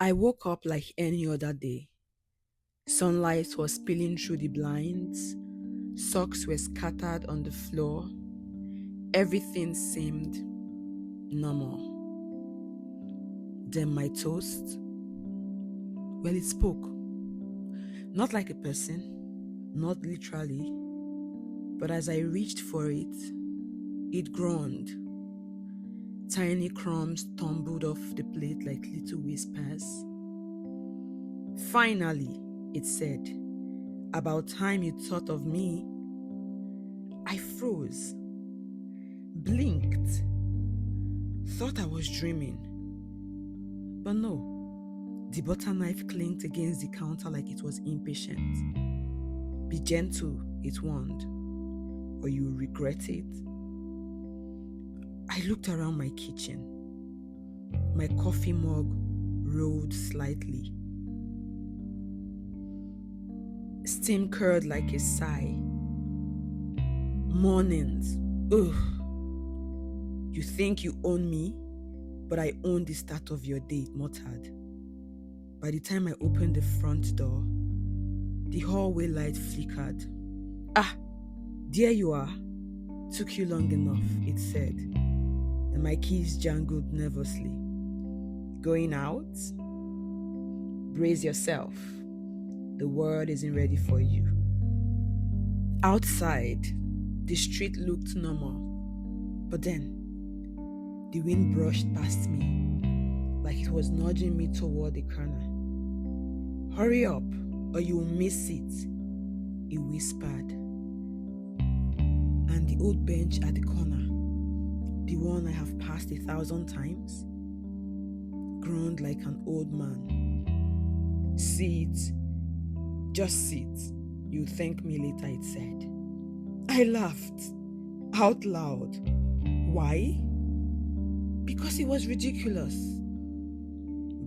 I woke up like any other day. Sunlight was spilling through the blinds, socks were scattered on the floor, everything seemed normal. Then my toast, well, it spoke. Not like a person, not literally, but as I reached for it, it groaned. Tiny crumbs tumbled off the plate like little whispers. Finally, it said, about time you thought of me. I froze, blinked, thought I was dreaming. But no, the butter knife clinked against the counter like it was impatient. Be gentle, it warned, or you will regret it. I looked around my kitchen. My coffee mug rolled slightly. Steam curled like a sigh. Mornings. Ugh. You think you own me, but I own the start of your day, it muttered. By the time I opened the front door, the hallway light flickered. Ah, there you are. Took you long enough, it said, and my keys jangled nervously. Going out? Brace yourself. The world isn't ready for you. Outside, the street looked normal, but then the wind brushed past me like it was nudging me toward the corner. Hurry up, or you will miss it, it whispered. And the old bench at the corner, the one I have passed 1,000 times, groaned like an old man. Sit, just sit. You'll thank me later, it said. I laughed out loud. Why? Because it was ridiculous,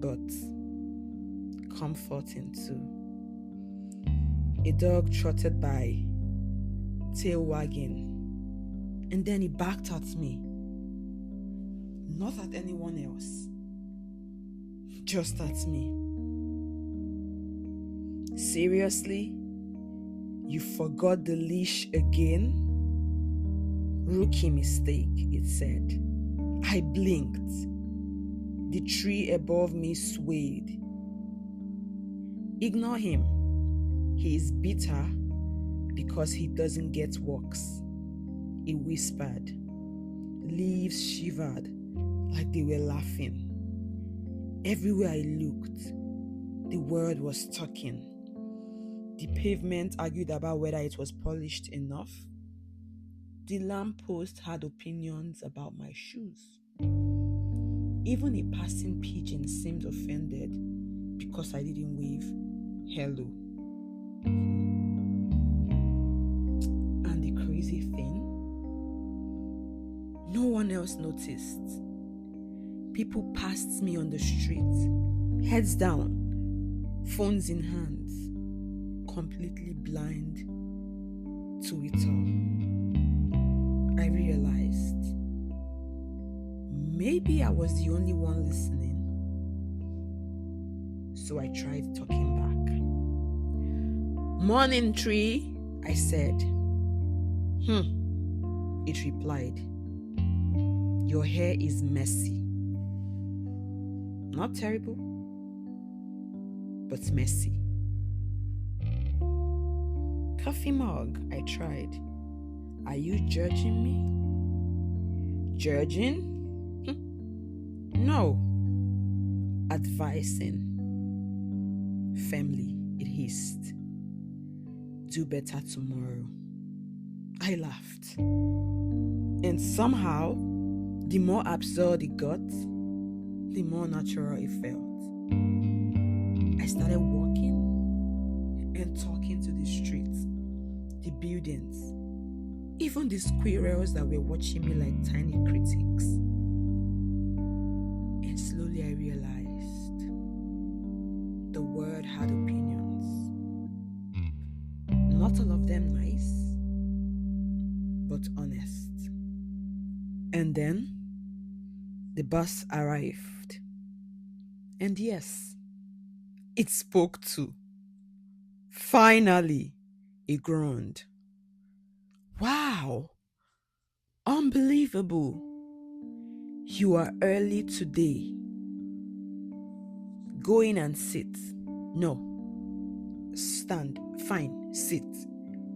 but comforting too. A dog trotted by, tail wagging, and then he barked at me. Not at anyone else, just at me. Seriously? You forgot the leash again? Rookie mistake, it said. I blinked. The tree above me swayed. Ignore him. He is bitter because he doesn't get walks, it whispered. Leaves shivered like they were laughing. Everywhere I looked, the world was talking. The pavement argued about whether it was polished enough. The lamppost had opinions about my shoes. Even a passing pigeon seemed offended because I didn't wave hello. And the crazy thing, no one else noticed. People passed me on the street, heads down, phones in hands, completely blind to it all. I realized maybe I was the only one listening. So I tried talking back. Morning, tree, I said. It replied. Your hair is messy. Not terrible, but messy. Coffee mug, I tried. Are you judging me? Judging? No. Advising. Firmly, it hissed. Do better tomorrow. I laughed. And somehow, the more absurd it got, the more natural it felt. I started walking and talking to the streets, the buildings, even the squirrels that were watching me like tiny critics. And slowly I realized the world had opinions. Not all of them nice, but honest. And then the bus arrived. And yes, It spoke too. Finally, it groaned. Wow, unbelievable. You are early today. Go in and sit. No, stand. Fine, sit.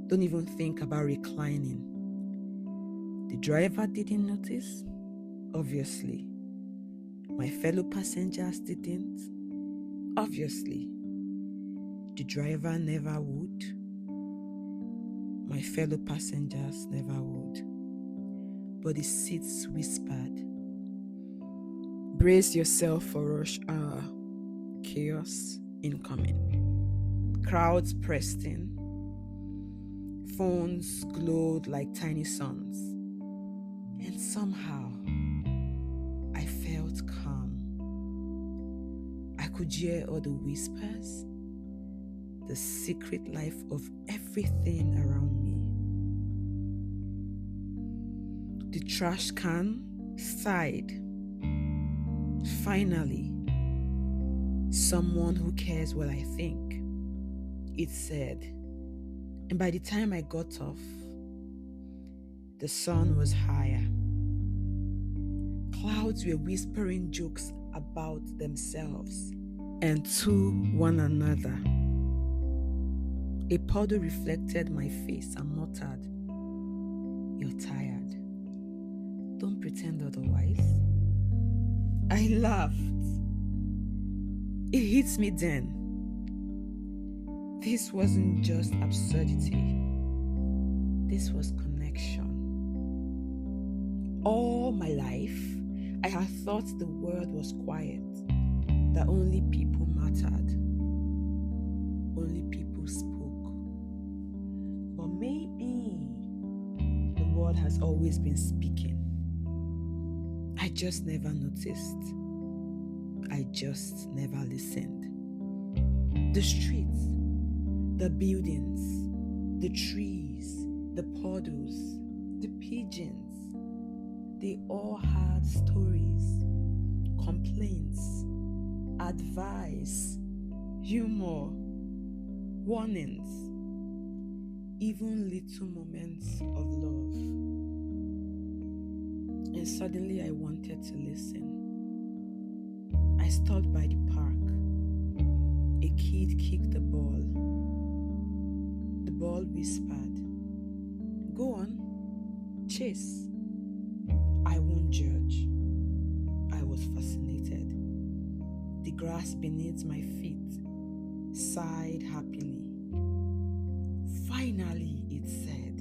Don't even think about reclining. The driver didn't notice, obviously. My fellow passengers didn't, obviously. The driver never would. My fellow passengers never would. But the seats whispered, brace yourself for rush hour. Chaos incoming. Crowds pressed in. Phones glowed like tiny suns. And somehow, I felt calm. I could hear all the whispers, the secret life of everything around me. The trash can sighed. Finally, someone who cares what I think, it said. And by the time I got off, the sun was higher. Clouds were whispering jokes about themselves and to one another. A puddle reflected my face and muttered, "You're tired. Don't pretend otherwise." I laughed. It hit me then. This wasn't just absurdity. This was connection. All my life, I had thought the world was quiet, that only people mattered, only people spoke. But maybe the world has always been speaking. I just never noticed. I just never listened. The streets, the buildings, the trees, the puddles, the pigeons, they all had stories, complaints, advice, humor, warnings, even little moments of love. And suddenly I wanted to listen. I stopped by the park. A kid kicked the ball. The ball whispered, "Go on, chase." I won't judge. I was fascinated. The grass beneath my feet sighed happily. Finally, it said,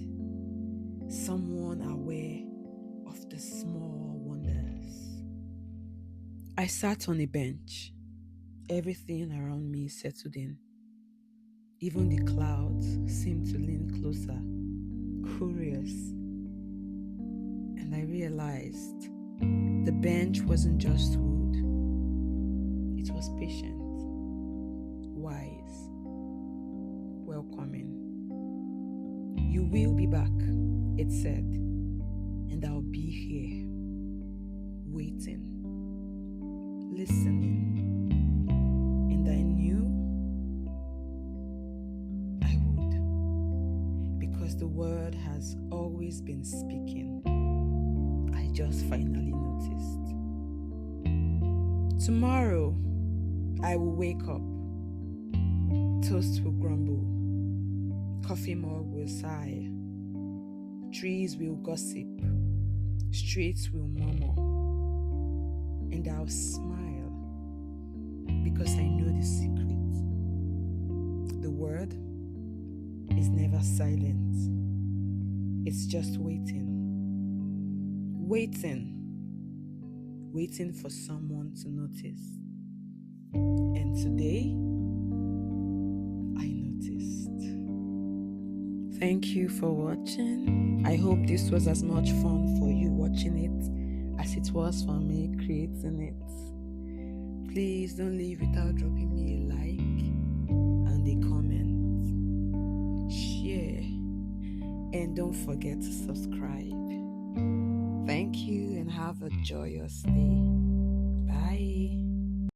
someone aware of the small wonders. I sat on a bench. Everything around me settled in. Even the clouds seemed to lean closer, curious. And I realized the bench wasn't just wood. It was patient, wise, welcoming. "You will be back," it said, "and I'll be here, waiting, listening." And I knew I would, because the word has always been speaking. I just finally noticed. Tomorrow, I will wake up. Toast will grumble. Coffee mug will sigh. Trees will gossip. Streets will murmur. And I'll smile because I know the secret. The word is never silent. It's just waiting. Waiting for someone to notice. And today, I noticed. Thank you for watching. I hope this was as much fun for you watching it as it was for me creating it. Please don't leave without dropping me a like and a comment. Share. And don't forget to subscribe. Thank you and have a joyous day. Bye.